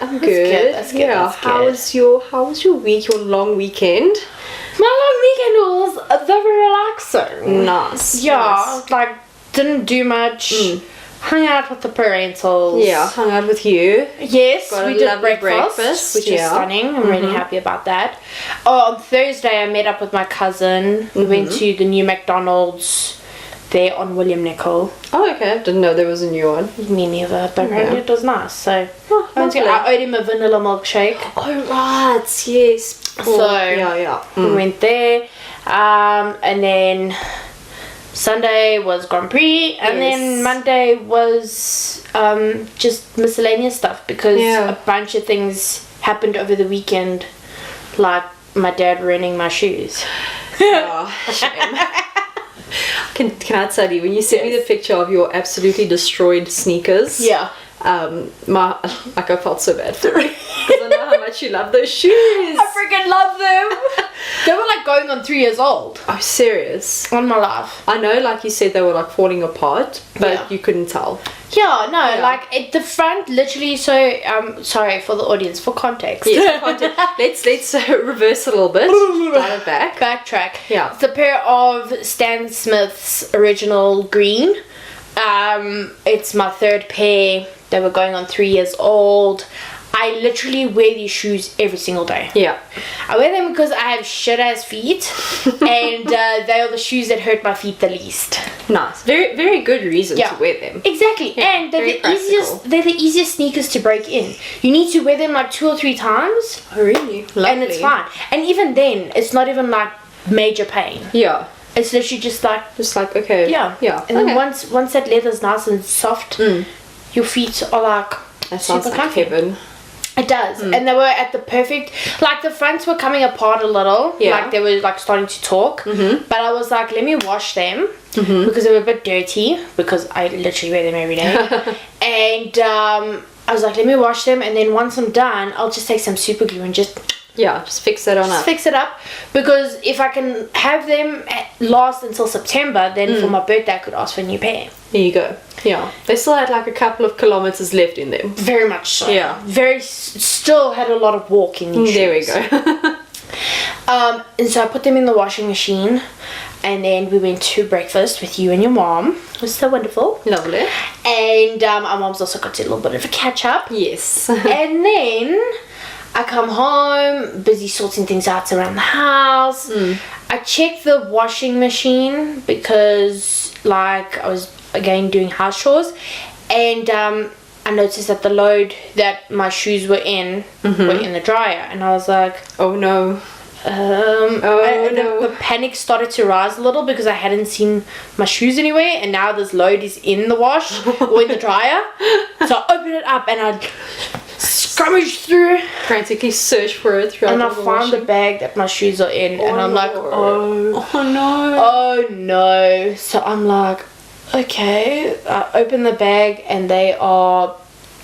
I'm good. That's good. Yeah. How was your week? Your long weekend? My long weekend was very relaxing. Nice. Yeah, Nice. like didn't do much. Hung out with the parentals. Yeah, hung out with you. Yes, Got we a did lovely breakfast, which is stunning. I'm really happy about that. Oh, on Thursday I met up with my cousin. We went to the new McDonald's there on William Nicol. Oh, okay. Didn't know there was a new one. Me neither, but apparently it was nice. So Lovely. I owed him a vanilla milkshake. Oh, right. Yes. So yeah. we went there, and then Sunday was Grand Prix, and then Monday was just miscellaneous stuff because a bunch of things happened over the weekend, like my dad ruining my shoes. Oh, shame. Can I tell you, when you sent me the picture of your absolutely destroyed sneakers, I felt so bad for you because I know how much you love those shoes. I freaking love them. They were like going on 3 years old. Oh, serious? On my life. I know, like you said, they were like falling apart, but you couldn't tell. Yeah, no, like at the front, literally. So, sorry for the audience, for context. Yes, let's reverse a little bit. Dial it back. Backtrack. Yeah. It's a pair of Stan Smith's original green. It's my third pair. They were going on 3 years old. I literally wear these shoes every single day. Yeah. I wear them because I have shit ass feet, and they are the shoes that hurt my feet the least. Nice. Very, very good reason to wear them. Exactly. Yeah, and they're the easiest. They're the easiest sneakers to break in. You need to wear them like 2 or 3 times. Oh, really? Lovely. And it's fine. And even then, it's not even like major pain. Yeah. It's literally just like okay. Yeah. And then once that leather's nice and soft, your feet are like that sounds super like comfy. heaven. It does. And they were at the perfect, like the fronts were coming apart a little, like they were like starting to talk, but I was like, let me wash them because they were a bit dirty because I literally wear them every day. And I was like, let me wash them, and then once I'm done, I'll just take some super glue and just fix that on up. Fix it up, because if I can have them last until September, then for my birthday I could ask for a new pair. There you go. Yeah, they still had like a couple of kilometers left in them. Very much so. Yeah. Still had a lot of walking in There we shoes. go. And so I put them in the washing machine, and then we went to breakfast with you and your mom. It was so wonderful. Lovely. And our mom's also got a little bit of a catch up. Yes. And then I come home, busy sorting things out around the house. I checked the washing machine because like I was again doing house chores, and I noticed that the load that my shoes were in the dryer, and I was like, oh no. The panic started to rise a little because I hadn't seen my shoes anywhere, and now this load is in the wash or in the dryer. So I opened it up and I scrummaged through, frantically search for it throughout and I the found the bag that my shoes are in, and I'm like, oh no. So I'm like, okay. I open the bag and they are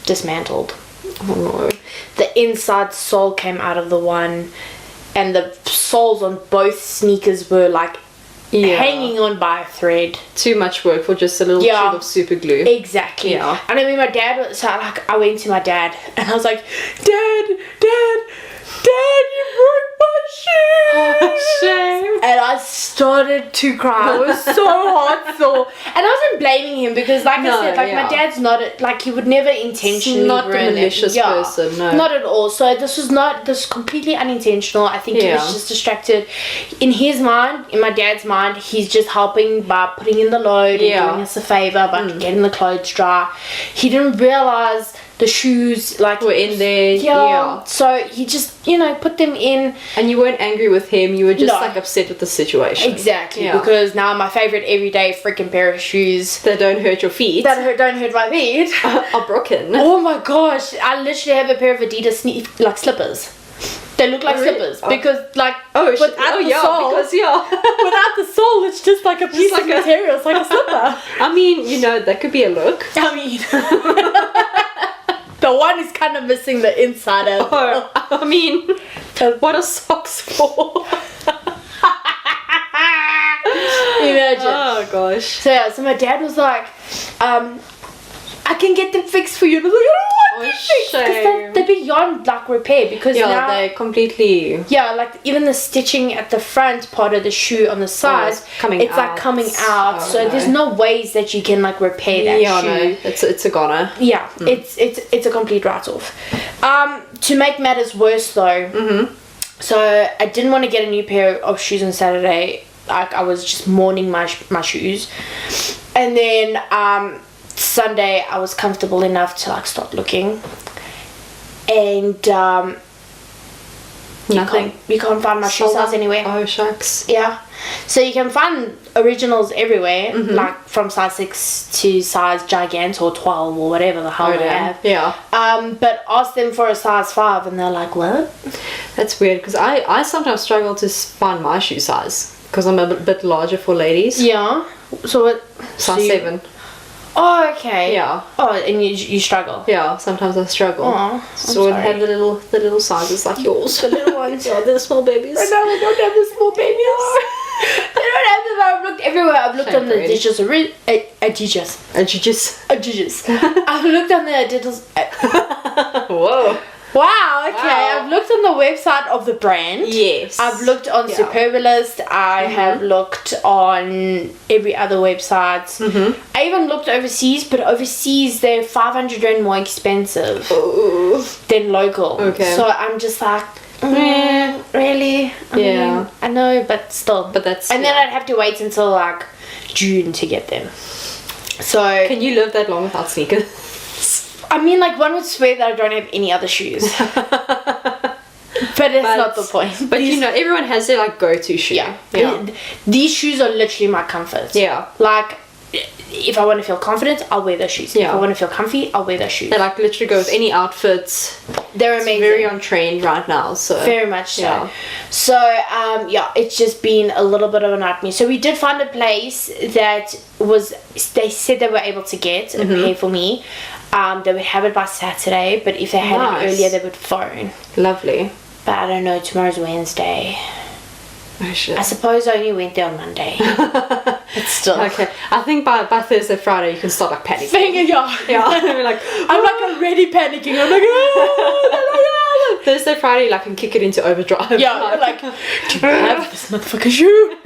dismantled. Oh no. The inside sole came out of the one, and the soles on both sneakers were like hanging on by a thread. Too much work for just a little tube of super glue. Exactly. Yeah. And I mean, my dad was, so like, I went to my dad and I was like, Dad, you broke my shoe. Oh, shame. And I started to cry. I was so heartsore. And I wasn't blaming him because, like I said, like my dad's not like, he would never intentionally not a malicious person. No, not at all. So this was completely unintentional. I think he was just distracted. In his mind, in my dad's mind, he's just helping by putting in the load and doing us a favor by getting the clothes dry. He didn't realize the shoes like were in there. So he just put them in, and you weren't angry with him, you were just like upset with the situation. Exactly. Because now my favorite everyday freaking pair of shoes that don't hurt your feet, don't hurt my feet, are broken. Oh my gosh, I literally have a pair of Adidas slippers. They look like slippers because like without the sole it's just like a piece of material. It's like a slipper. I mean, that could be a look. I mean, the one is kind of missing the inside as well. I mean, what are socks for? Imagine. Oh gosh. So my dad was like, I can get them fixed for you. And I was like, I don't want fixed because shame. they're beyond like repair because Yeah, now they completely. yeah, like even the stitching at the front part of the shoe on the side, it's coming like out. coming out. Oh, so no. there's no ways that you can like repair that Yeah, shoe. no, it's a goner. Yeah, it's a complete write-off. To make matters worse though, so I didn't want to get a new pair of shoes on Saturday. Like I was just mourning my shoes, and then Sunday I was comfortable enough to like start looking, and Nothing. you can't find my shoe Sold size out. anywhere. Oh shucks. Yeah, so you can find originals everywhere, like from size 6 to size gigant or 12 or whatever the hell they damn. have. Yeah. But ask them for a size 5 and they're like, what? That's weird because I sometimes struggle to find my shoe size because I'm a bit larger for ladies. Yeah. So what? Size 7. Oh, okay. Yeah. Oh, and you struggle. Yeah, sometimes I struggle. Aw, So I'm I have the little sizes like yours. The little ones. Yeah, the small babies. I know, they don't have the small babies. They don't have them. I've looked everywhere. I've looked on the Shame, digits. Adidas. And you just I've looked on the Adidas. whoa. Wow, okay. Wow. I've looked on the website of the brand. Yes. I've looked on Yeah. Superbalist. I have looked on every other website. I even looked overseas, but overseas they're 500 rand more expensive Ooh. than local. Okay. So I'm just like, really? I Yeah. mean, I know, but still. But that's And then yeah. I'd have to wait until like June to get them. So Can you live that long without sneakers? I mean, like one would swear that I don't have any other shoes. But that's not the point. But you know, everyone has their like go-to shoe. Yeah. Yeah. These shoes are literally my comfort. Yeah. Like, if I want to feel confident, I'll wear those shoes. Yeah. If I want to feel comfy, I'll wear those shoes. They like literally go with any outfit. They're It's amazing. very on trend right now. So Very much so. Yeah. So, yeah, it's just been a little bit of a nightmare. So we did find a place that they said they were able to get a pair for me. They would have it by Saturday, but if they had it Nice. earlier, they would phone. Lovely. But I don't know, tomorrow's Wednesday. Oh shit. I suppose I only went there on Monday. But still. Okay. I think by Thursday, Friday you can start like panicking. Finger, yeah. Yeah. You're like I'm like already panicking. I'm like, oh, Thursday, Friday, like, can kick it into overdrive. yeah, like, can I have this motherfucker shoe?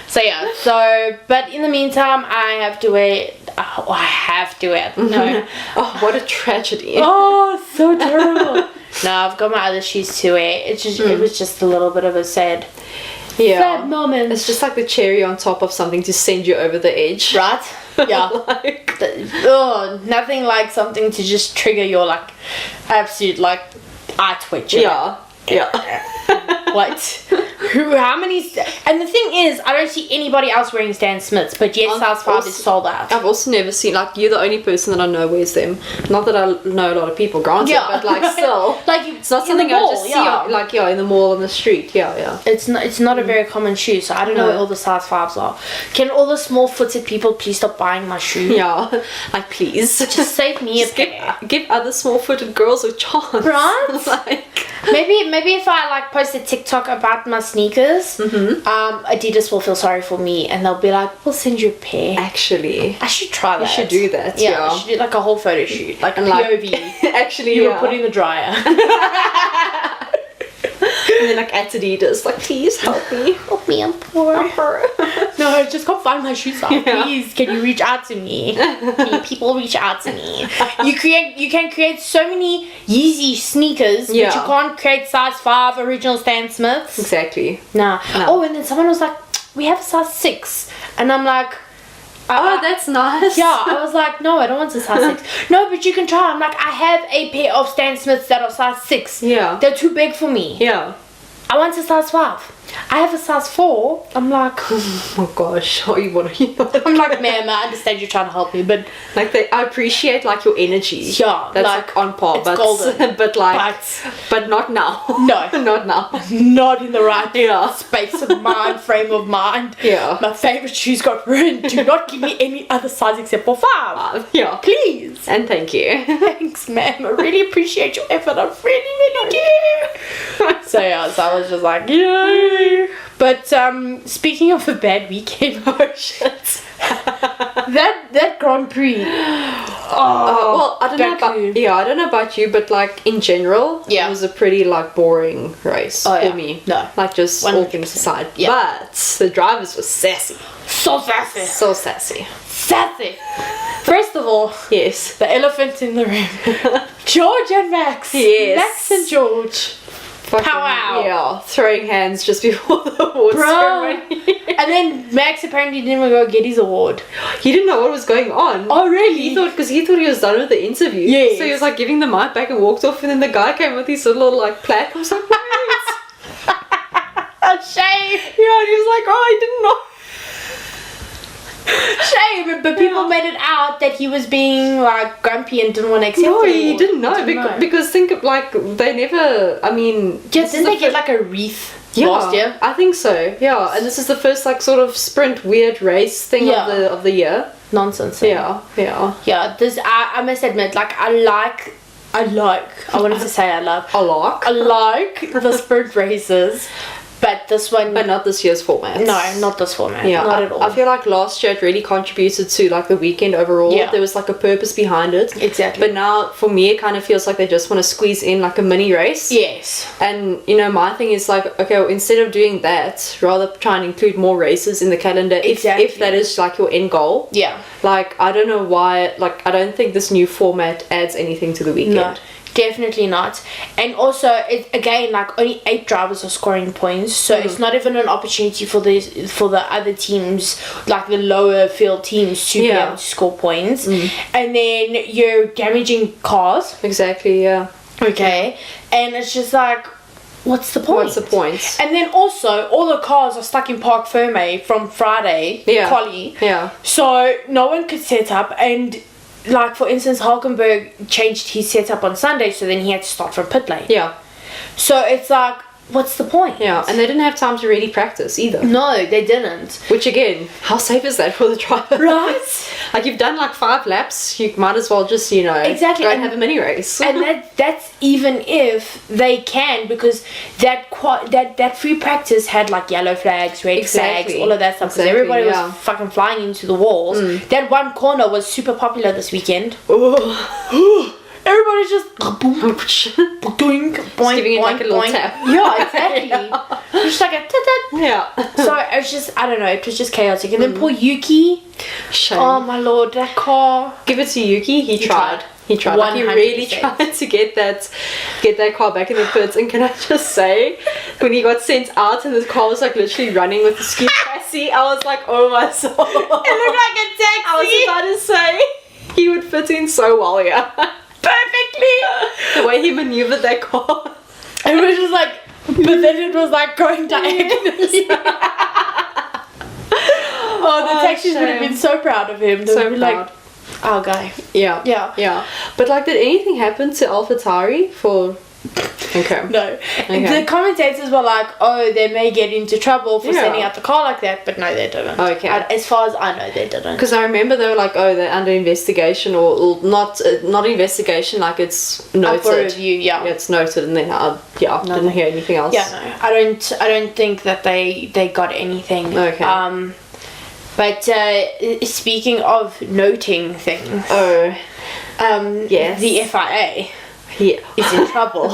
So yeah, but in the meantime, I have to wear. Oh, I have to wear. No. Oh, what a tragedy. Oh, so terrible. No, I've got my other shoes to wear. It was just a little bit of a sad moment. It's just like the cherry on top of something to send you over the edge. Right? Yeah. Like, Nothing like something to just trigger your like absolute like eye twitch. yeah. Yeah. What? How many? And the thing is, I don't see anybody else wearing Stan Smiths, but yet size 5 is sold out. I've also never seen, like, you're the only person that I know wears them. Not that I know a lot of people, granted, Yeah. but like still. Like It's not in something the I mall, just see yeah. on, like, in the mall on the street. Yeah. It's not a very common shoe, so I don't know No. where all the size 5s are. Can all the small-footed people please stop buying my shoe? Yeah. Like, please. Just save me a Just pair. give other small-footed girls a chance. Right? Like, Maybe if I like post a TikTok about my sneakers, Adidas will feel sorry for me and they'll be like, "We'll send you a pair." actually. I should try that. You should do that, Yeah, yeah. I should do like a whole photo shoot, like And like, POV. actually, You yeah. were put in the dryer. And then like at Adidas, like, please help me. Help me, I'm poor. No, I just can't find my shoes off. Yeah. Please, can you reach out to me? Can you people reach out to me? You can create so many Yeezy sneakers, but Yeah. you can't create size 5 original Stan Smiths. Exactly. Nah. No. Oh, and then someone was like, "We have a size 6," and I'm like, Oh, that's nice. yeah, I was like, no, I don't want a size 6. No, but you can try. I'm like, I have a pair of Stan Smiths that are size 6. Yeah. They're too big for me. Yeah. I want a size 5. I have a size 4. I'm like, Oh gosh, what are you? I'm like, ma'am, I understand you're trying to help me, but Like, I appreciate like your energy. Yeah, that's like, like on par, it's but golden. but like, but not now. No. Not now. not in the right Yeah. space of mind, frame of mind. Yeah. My favorite shoes got ruined. Do not give me any other size except for 5. Yeah. Please. And thank you. Thanks, ma'am. I really appreciate your effort. I really do. So yeah, so I was just like, yay. But speaking of a bad weekend, Oh shit. that Grand Prix. Well, I don't know Baku. about I don't know about you, but like in general, Yeah. it was a pretty like boring race Oh, for yeah. me. No. Like just all things 100%. aside. Yeah. But the drivers were sassy. So sassy. So sassy. Sassy. First of all, Yes. the elephant in the room. George and Max. Yes. Max and George. Fucking, Powwow. Yeah, throwing hands just before the award Bro. ceremony. And then Max apparently didn't even go get his award. He didn't know what was going on. Oh, really? He thought he was done with the interview. Yes. So he was like giving the mic back and walked off, and then the guy came with his little like plaque. I was like, wait. A shame. Yeah, and he was like, oh, I didn't know. Shame, but people made it out that he was being like grumpy and didn't want to accept No, the he award. didn't know, because think of like they never. I mean, Yeah, this didn't is they the get like a wreath yeah, last year? I think so. Yeah, and this is the first like sort of sprint weird race thing Yeah. of the year. Nonsense. Yeah, yeah. Yeah, this I must admit, like I wanted to say I love. A lot, I like the sprint races, but this one, but not this year's format. no, not this format. Yeah, not at all. I feel like last year it really contributed to like the weekend overall. Yeah. There was like a purpose behind it. Exactly. But now for me it kind of feels like they just want to squeeze in like a mini race. Yes. And you know, my thing is like, okay, well, instead of doing that, rather try and include more races in the calendar if that is like your end goal. Yeah. Like I don't know why, like I don't think this new format adds anything to the weekend. No, definitely not. And also, it again, like only 8 drivers are scoring points, so it's not even an opportunity for the other teams, like the lower field teams, to be Yeah. able to score points. And then you're damaging cars. Exactly, yeah. Okay, and it's just like, what's the point? What's the point? And then also, all the cars are stuck in Park Ferme from Friday, Yeah. quali. Yeah. So no one could set up, and like for instance, Hulkenberg changed his setup on Sunday, so then he had to start from pit lane. Yeah. So it's like, what's the point? Yeah. And they didn't have time to really practice either. No, they didn't. Which again, how safe is that for the driver? Right? Like you've done like 5 laps, you might as well just, you know, Exactly, go and and- have a mini race. And that's even if they can, because that free practice had like yellow flags, red flags, all of that stuff. Because Exactly, everybody yeah. was fucking flying into the walls. That one corner was super popular this weekend. Everybody's just doing boing, giving it boing, like a little boing. tap. Yeah, exactly. Just like a tat-tat. Yeah. So it was just, I don't know, it was just chaotic. And then poor Yuki, Shame. oh my lord, that car. Give it to Yuki. He tried. He tried. Like, he 100%. really tried to get that car back in the pits. And can I just say, when he got sent out and the car was like literally running with the ski chassis, I was like, oh my soul. It looked like a taxi. I was about to say he would fit in so well here. Perfectly. The way he maneuvered that car. It was just like, but then it was like going diagonally. Oh, the taxis would have shame. been so proud of him. They So would be proud. like, our guy. Yeah. Yeah. Yeah. But like, did anything happen to AlphaTauri for... Okay. No. Okay. The commentators were like, oh, they may get into trouble for Yeah. sending out the car like that, but no, they didn't. Okay. As far as I know, they didn't. Because I remember they were like, oh, they're under investigation, or not investigation, like it's noted. Up for review, yeah. Yeah, it's noted, and then didn't hear anything else. Yeah, no, I don't think that they got anything. Okay. But speaking of noting things, Oh, yes. the FIA yeah. is in trouble.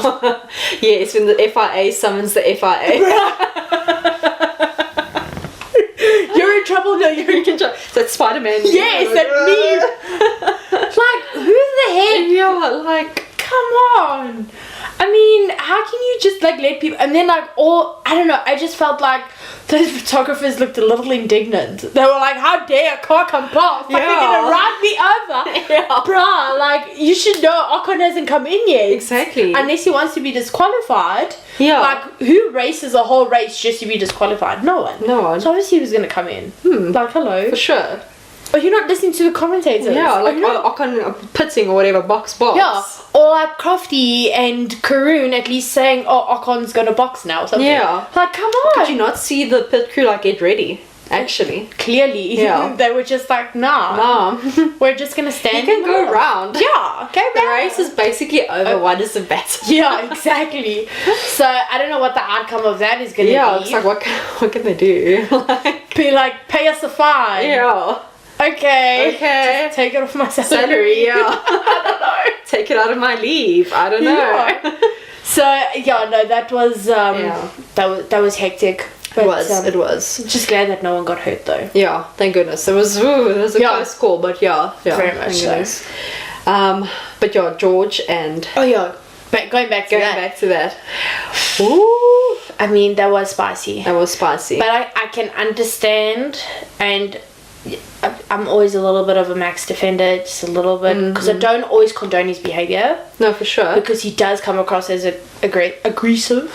Yes, when the FIA summons the FIA. You're in trouble. No, you're in trouble. That's Spider-Man. Yes, that meme. Like, who the heck? Yeah, like, Come on. I mean, how can you just like let people? And then like I don't know. I just felt like those photographers looked a little indignant. They were like, "How dare a car come past? Like, they're gonna run me over, Yeah. bruh! Like you should know Ocon hasn't come in yet, Exactly. Unless he wants to be disqualified. Yeah. Like who races a whole race just to be disqualified? No one. No one. So obviously he was gonna come in. Like hello. For sure. Are you not listening to the commentators? Yeah, Are like you not- Ocon pitting or whatever, box. Yeah, or like Crofty and Karoon at least saying, "Oh, Ocon's gonna box now." Or something. Yeah. Like come on. Did you not see the pit crew like get ready? Actually, Clearly, Yeah. they were just like, "Nah, we're just gonna you stand." can in the go middle." round. Yeah, go The round. race is basically over. Why does it matter? Yeah, exactly. So I don't know what the outcome of that is gonna Yeah, be. it's like what can they do? Like, Be like, pay us a fine. yeah. Okay. Just take it off my salary. Yeah. I don't know. Take it out of my leave. I don't know. Yeah. So yeah, no, that was that was hectic. But, It was. Just glad that no one got hurt though. Yeah, thank goodness. It was a close call, but yeah, very much so. Goodness. But yeah, George and Going back to that. Ooh, I mean, that was spicy. But I can understand, and I'm always a little bit of a Max defender, just a little bit, because I don't always condone his behavior. No, for sure. Because he does come across as aggressive.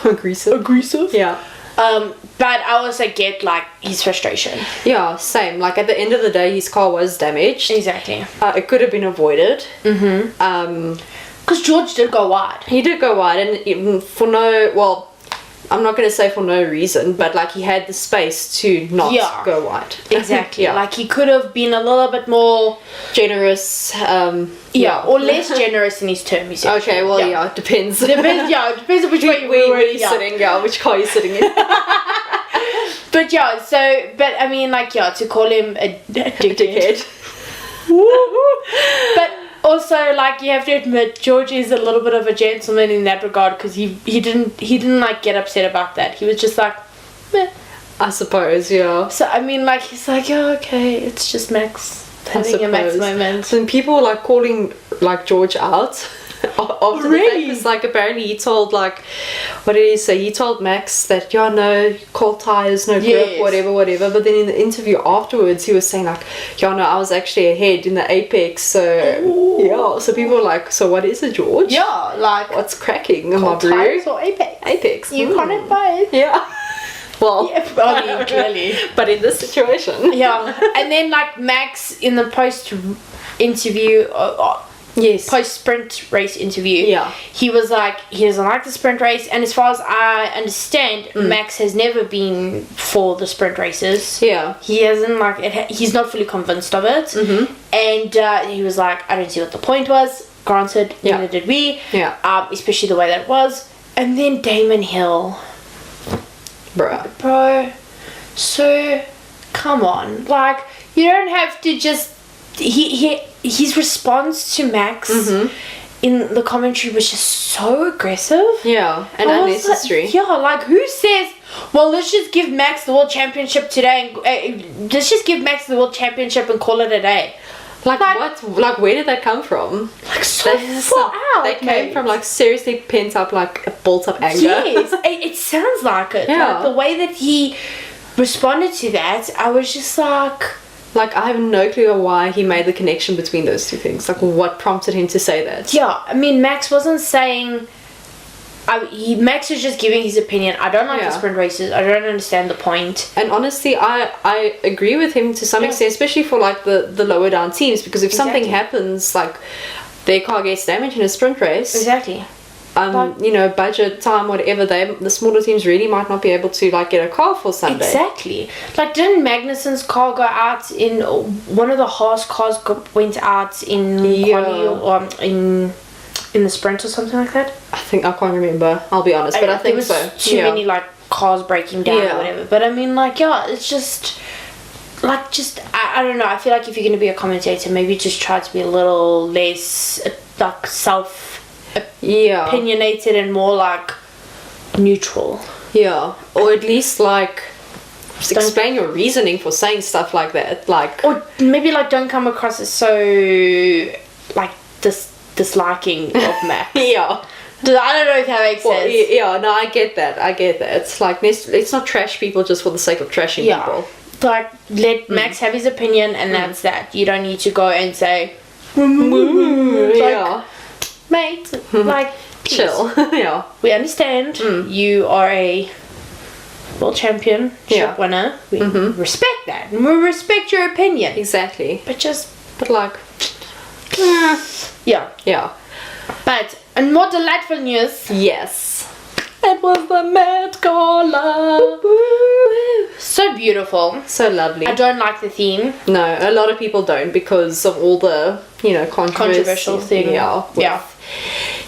Yeah. But I also get like his frustration. Yeah, same. Like at the end of the day, his car was damaged. Exactly. It could have been avoided. Because George did go wide. He did go wide, and I'm not going to say for no reason, but like he had the space to not go wide. Exactly. Like he could have been a little bit more generous. Or less generous in his term. Okay, well, it depends. It depends on which way where you're sitting. Yeah, which car you're sitting in. But I mean, like, to call him a dickhead. But also, like, you have to admit, George is a little bit of a gentleman in that regard, because he didn't like get upset about that. He was just like, meh. I suppose, yeah. So I mean, like, he's like, oh, okay, it's just Max having a Max moment. And people were like calling like George out. After the fact, it's like apparently he told, like, what did he say? He told Max that no cold tires, no grip, whatever. But then in the interview afterwards, he was saying like, I was actually ahead in the apex. So so people were like, so what is it, George? Yeah, like, what's cracking? Cold tires or apex? Apex. You can't have both. Yeah. Well, I mean, clearly. But in this situation, and then like Max in the post interview. Post sprint race interview, he was like, he doesn't like the sprint race, and as far as I understand, Max has never been for the sprint races. He hasn't like it. He's not fully convinced of it, and he was like, I don't see what the point was. Granted, neither did we. Especially the way that it was. And then Damon Hill, bro. So come on, like, you don't have to just his response to Max in the commentary was just so aggressive. And unnecessary. Like who says, well, let's just give Max the world championship today, and let's just give Max the world championship and call it a day. Like what? Like where did that come from? Like so far out. They came from like seriously pent up, like built up anger. Yes, it sounds like it. Like the way that he responded to that, I was just like, I have no clue why he made the connection between those two things. Like, what prompted him to say that? Yeah, I mean, Max wasn't saying... Max was just giving his opinion. I don't like the sprint races. I don't understand the point. And honestly, I agree with him to some extent, especially for, like, the lower down teams. Because if something happens, like, their car gets damaged in a sprint race... Exactly. Budget time, whatever, the smaller teams really might not be able to like get a car for Sunday. Exactly. Like, didn't Magnussen's car go out in one of the Haas cars went out in quali or in the sprint or something like that? I can't remember. I'll be honest, but I think so. Too many like cars breaking down or whatever. But I mean, like, it's just. Like, I don't know. I feel like if you're going to be a commentator, maybe just try to be a little less like opinionated and more like neutral. Or at least like just explain your reasoning for saying stuff like that. Like, or maybe like don't come across as so like disliking of Max. I don't know if that makes sense. No, I get that. It's like, let's not trash people just for the sake of trashing people. Like, let Max have his opinion, and that's that. You don't need to go and say like, mate, like, chill. We understand. You are a world championship winner. We respect that, and we respect your opinion. Exactly. But like, But in more delightful news, it was the Met Gala. So beautiful, so lovely. I don't like the theme. No, a lot of people don't, because of all the controversial thing.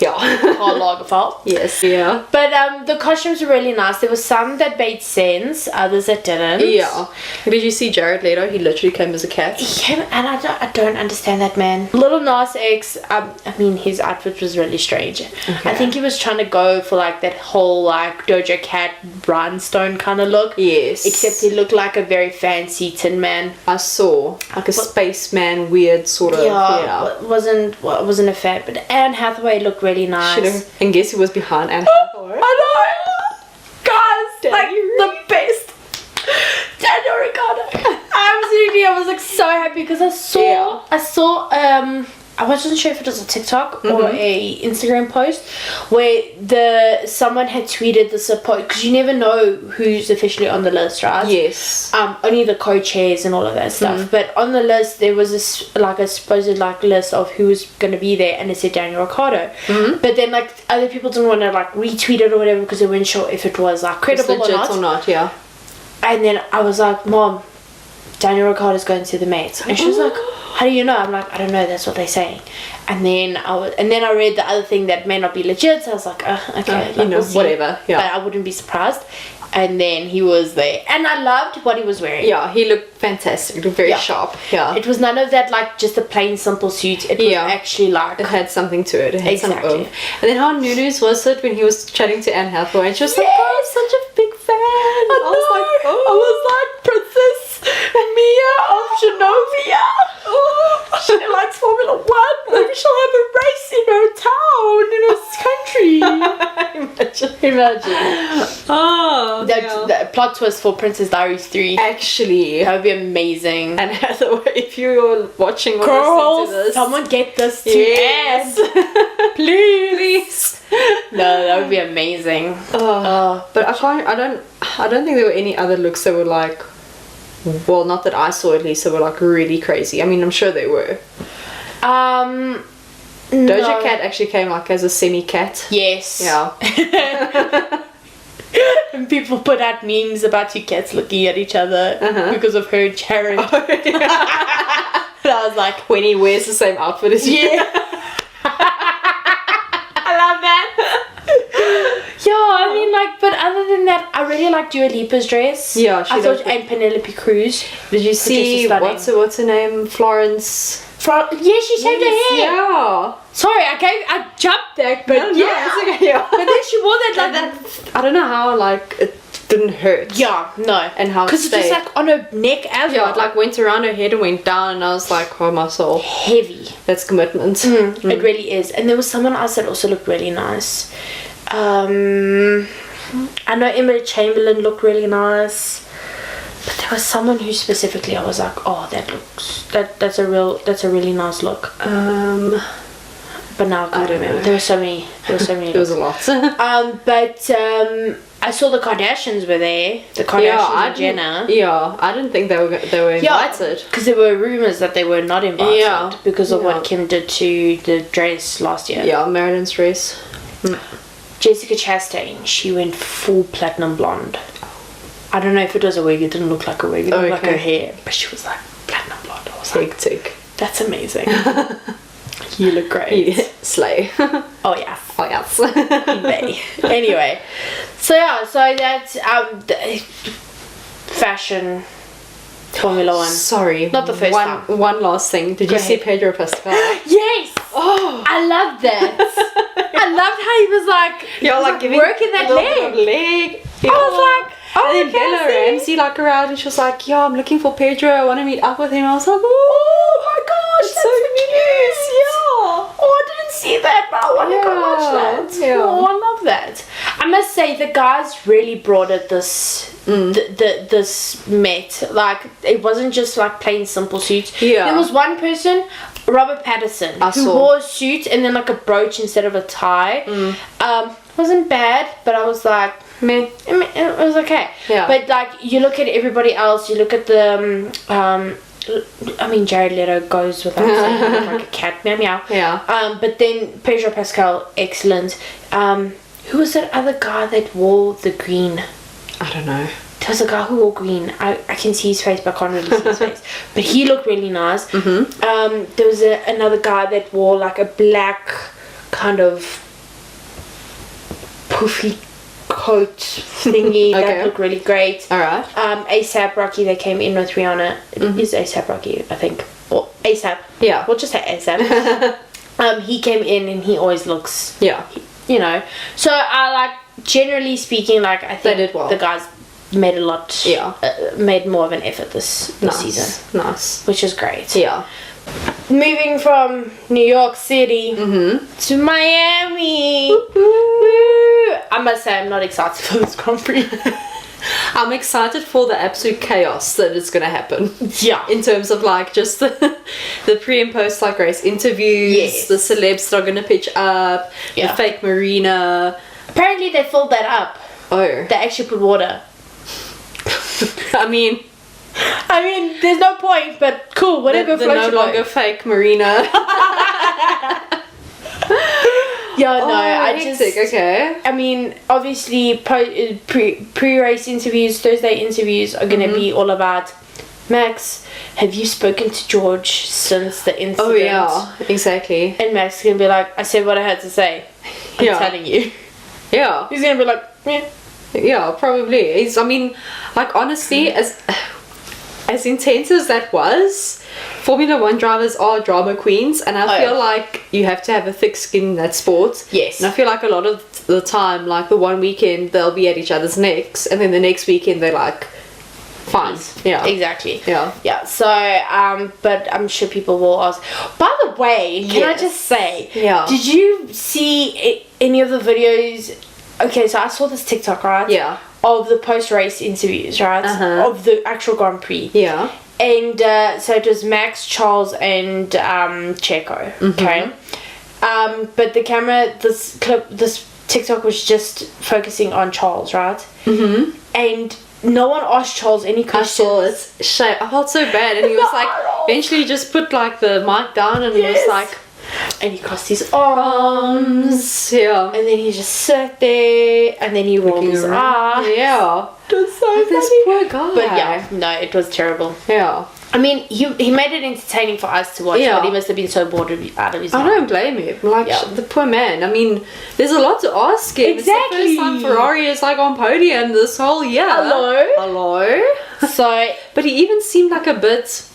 Yeah. Karl Lagerfeld. Yes. Yeah. But the costumes were really nice. There were some that made sense, others that didn't. Yeah. Did you see Jared Leto? He literally came as a cat. He came, and I don't understand that man. Little Nas X, I mean, his outfit was really strange. Okay. I think he was trying to go for like that whole like Doja Cat rhinestone kind of look. Yes. Except he looked like a very fancy Tin Man. I saw like a spaceman weird sort of. Yeah. Wasn't a fan. But Anne Hathaway looked really nice. And guess who was behind Anne Hathaway? I know! Guys, like the best. Daniel Ricciardo. Absolutely, I was like so happy because I saw I wasn't sure if it was a TikTok or a Instagram post where someone had tweeted the support, because you never know who's officially on the list, right? Yes. Only the co-chairs and all of that stuff. But on the list there was this like a supposed like list of who was going to be there, and it said Daniel Ricciardo. But then like other people didn't want to like retweet it or whatever because they weren't sure if it was like credible or not. Yeah. And then I was like, Mom, Daniel Ricciardo's going to the Met. And she was like, how do you know? I'm like, I don't know, that's what they're saying. And then I read the other thing that may not be legit, so I was like, okay, like, we'll see. Whatever. Yeah. But I wouldn't be surprised. And then he was there, and I loved what he was wearing. Yeah, he looked fantastic. He looked very sharp. Yeah. It was none of that like just a plain simple suit. It was actually like it had something to it. It had exactly. some oomph. And then how Nunu's was it when he was chatting to Anne Hathaway, and she was like, "Oh, I'm such a big fan." I was like, Princess Mia of Genovia. Oh, she likes Formula 1. Maybe she'll have a race in her town, in her country. Imagine. Oh, The plot twist for Princess Diaries 3. Actually, that would be amazing. Anne Hathaway, if you're watching or Girls, listening to this, someone get this to yes. Please. No, that would be amazing. But I don't think there were any other looks that were like, well, not that I saw at least, that were like really crazy. I mean, I'm sure they were. Doja Cat actually came like as a semi-cat. Yes. Yeah. And people put out memes about two cats looking at each other because of her and Jared. Oh, yeah. And I was like, when he wears the same outfit as you. yeah. I love that. Yeah, I mean, like, but other than that, I really liked Dua Lipa's dress. Yeah, I thought, and Penelope Cruz. Did you see what's her name? Florence. Yeah, she shaved her hair. Yeah. Sorry, I jumped there, but it's okay. Yeah. But then she wore that I don't know how like it didn't hurt. Yeah, no. And how because it's just like on her neck as well. Yeah, it like went around her head and went down, and I was like, oh my soul. Heavy. That's commitment. It really is. And there was someone else that also looked really nice. I know Emily Chamberlain looked really nice, but there was someone who specifically I was like, oh, that's a really nice look. But now I can't remember. There were so many. There was a lot. But I saw the Kardashians were there. The Kardashians and Jenner. Yeah, I didn't think they were invited. Because there were rumors that they were not invited because of what Kim did to the dress last year. Yeah, Marilyn's dress. Jessica Chastain, she went full platinum blonde. I don't know if it was a wig. It didn't look like a wig. It looked like her hair, but she was like platinum blonde. I was like, tick. That's amazing. You look great. Yeah. Slay. Oh yeah. Oh yes. Anyway, so that's fashion Formula 1. Sorry. Not the first time. One last thing. Did you see Pedro Pascal? Yes. Oh, I loved that. I loved how he was like, giving working that leg. I was like, oh, and then Bella Ramsey like around, and she was like, yeah, I'm looking for Pedro. I want to meet up with him. I was like, oh my gosh, that's so cute. Yeah. Oh, I didn't see that, but I want to go watch that. Yeah. Oh, I love that. I must say the guys really brought it this Met. Like, it wasn't just like plain simple suits. Yeah. There was one person, Robert Pattinson, who wore a suit and then like a brooch instead of a tie. Wasn't bad, but I was like, meh. It was okay. Yeah. But like, you look at everybody else, you look at the I mean, Jared Leto goes without saying, like a cat, meow meow. Yeah. But then Pedro Pascal, excellent. Who was that other guy that wore the green? I don't know. There was a guy who wore green. I can see his face, but I can't really see his face. But he looked really nice. There was another guy that wore like a black kind of poofy coat thingy that looked really great. Alright. ASAP Rocky, they came in with Rihanna. It is ASAP Rocky, I think. Or ASAP. Yeah. We'll just say ASAP. He came in and he always looks, you know. So I like, generally speaking, like I think they did well. the guys made a lot, made more of an effort this season. Nice. Which is great. Yeah. Moving from New York City to Miami. I must say I'm not excited for this Grand Prix. I'm excited for the absolute chaos that is going to happen. Yeah. In terms of like just the pre and post like race interviews, the celebs that are going to pitch up, the fake marina. Apparently they filled that up. Oh. They actually put water. I mean, there's no point, but cool, whatever. The no longer fake marina. Okay. I mean, obviously, pre-race interviews, Thursday interviews are going to be all about Max. Have you spoken to George since the incident? Oh yeah, exactly. And Max is going to be like, I said what I had to say. I'm telling you. Yeah. He's going to be like, yeah. Yeah, probably. I mean, like honestly, as intense as that was, Formula 1 drivers are drama queens, and I feel like you have to have a thick skin in that sport. Yes. And I feel like a lot of the time, like the one weekend they'll be at each other's necks, and then the next weekend they're like fine. Yeah. Exactly. Yeah. Yeah. So, but I'm sure people will ask. By the way, can I just say? Yeah. Did you see any of the videos? Okay, so I saw this TikTok, right? Yeah. Of the post-race interviews, right? Of the actual Grand Prix. Yeah. And so it was Max, Charles, and Checo. Okay. But the camera, this TikTok was just focusing on Charles, right? And no one asked Charles any questions. I saw it. Shame. I felt so bad, and he was like, eventually just put like the mic down, and he was like. And he crossed his arms. Yeah. And then he just sat there. And then he rolled his eyes. Yeah. It was so funny. This poor guy. But yeah, no, it was terrible. Yeah. I mean, he made it entertaining for us to watch, but he must have been so bored out of his mind. I don't blame him. Like, the poor man. I mean, there's a lot to ask him. Exactly. It's the first time Ferrari is like on podium this whole year. Hello. So, but he even seemed like a bit...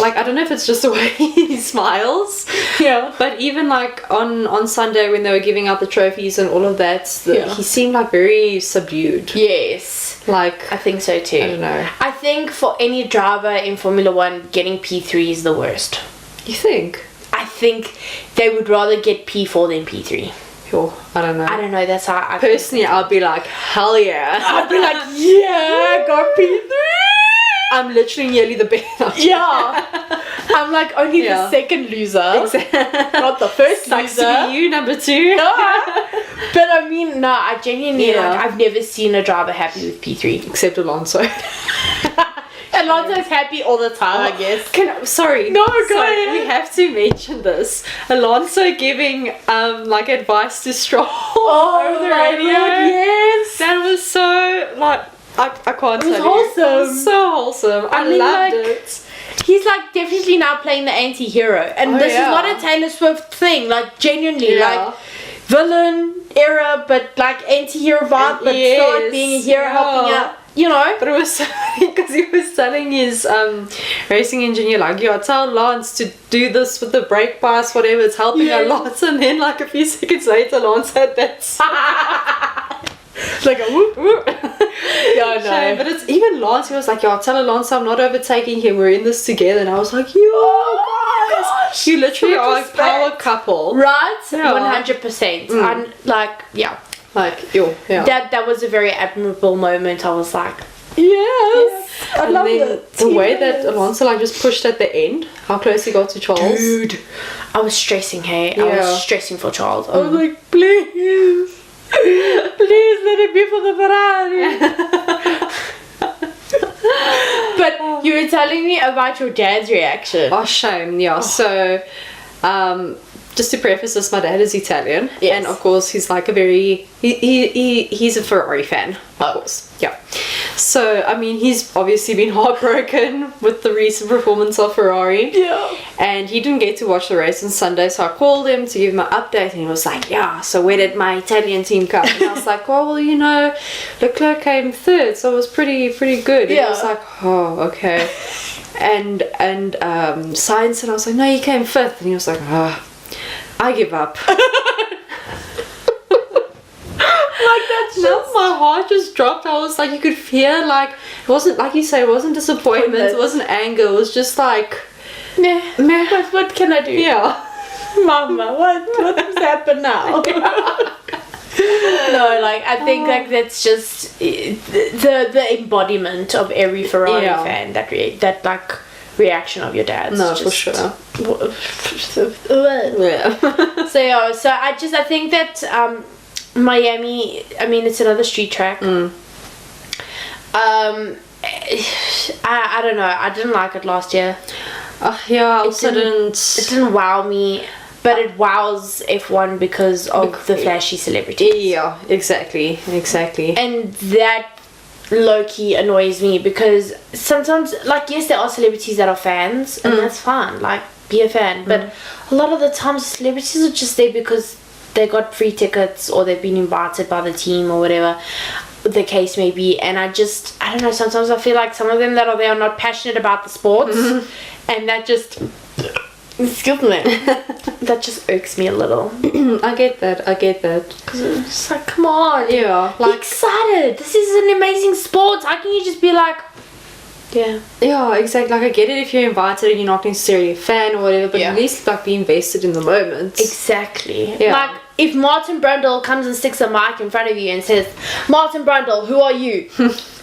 Like, I don't know if it's just the way he smiles. Yeah. But even like on Sunday when they were giving out the trophies and all of that, he seemed like very subdued. Yes. Like, I think so too. I don't know. I think for any driver in Formula 1, getting P3 is the worst. You think? I think they would rather get P4 than P3. I don't know. I don't know, that's how I personally, I'd be like, hell yeah. I'd be like, yeah, I got P3. I'm literally nearly the best. Yeah. I'm like only the second loser. Exactly. Not the first Sucks loser. to be you, number 2. Yeah. But I mean, no, I genuinely like, I've never seen a driver happy with P3. Except Alonso. Alonso's happy all the time, I guess. Sorry. No, go ahead. We have to mention this. Alonso giving like advice to Stroll over the radio. Yes. That was so like I can't tell you. It was wholesome. It was so wholesome. I mean, loved it. He's like definitely now playing the anti-hero, and this is not a Taylor Swift thing. Like genuinely, like villain era, but like anti-hero vibe, but still being a hero, helping out. You know. But it was so funny because he was telling his racing engineer, like, yeah, tell Lance to do this with the brake pass, whatever, it's helping a lot. And then like a few seconds later, Lance had that. Like a whoop whoop. Yeah, no. But it's even Lance, he was like, yeah, tell Lance I'm not overtaking him, we're in this together. And I was like, guys, you literally are a power couple. Right? 100%. And like, like, that was a very admirable moment. I was like, yes. I loved it. The way that Alonso like just pushed at the end, how close he got to Charles. Dude, I was stressing, I was stressing for Charles. I was like, please let it be for the Ferrari. But you were telling me about your dad's reaction. Oh, shame. So just to preface this, my dad is Italian, and of course he's like a very he's a Ferrari fan, of course. So, I mean, he's obviously been heartbroken with the recent performance of Ferrari. Yeah. And he didn't get to watch the race on Sunday, so I called him to give him an update, and he was like, yeah, so where did my Italian team come? And I was like, well, you know, Leclerc came third, so it was pretty good. And he was like, oh, okay. And Sainz, and I was like, no, he came fifth. And he was like, oh, I give up. Like, that's just, my heart just dropped. I was like, you could feel, like, it wasn't, like you say, it wasn't disappointment, it wasn't anger, it was just like, meh. What can I do? Yeah. Mama, what's happened now? No, like, I think, like, that's just the embodiment of every Ferrari fan, that like, reaction of your dad's. No, for sure. Yeah. So I think that, Miami, I mean, it's another street track. I don't know. I didn't like it last year. Yeah, I also didn't. It didn't wow me, but it wows F1 because of the flashy celebrities. Yeah, exactly. And that low-key annoys me because sometimes, like, yes, there are celebrities that are fans, and that's fine. Like, be a fan. But a lot of the times, celebrities are just there because they got free tickets or they've been invited by the team or whatever the case may be, and I don't know, sometimes I feel like some of them that are there are not passionate about the sports, and that just, excuse me, that just irks me a little. I get that because it's just like, come on, like, be excited, this is an amazing sport. How can you just be like, yeah, exactly. Like, I get it if you're invited and you're not necessarily a fan or whatever, but at least, like, be invested in the moment. Exactly. Yeah. Like, if Martin Brundle comes and sticks a mic in front of you and says, Martin Brundle, who are you? Just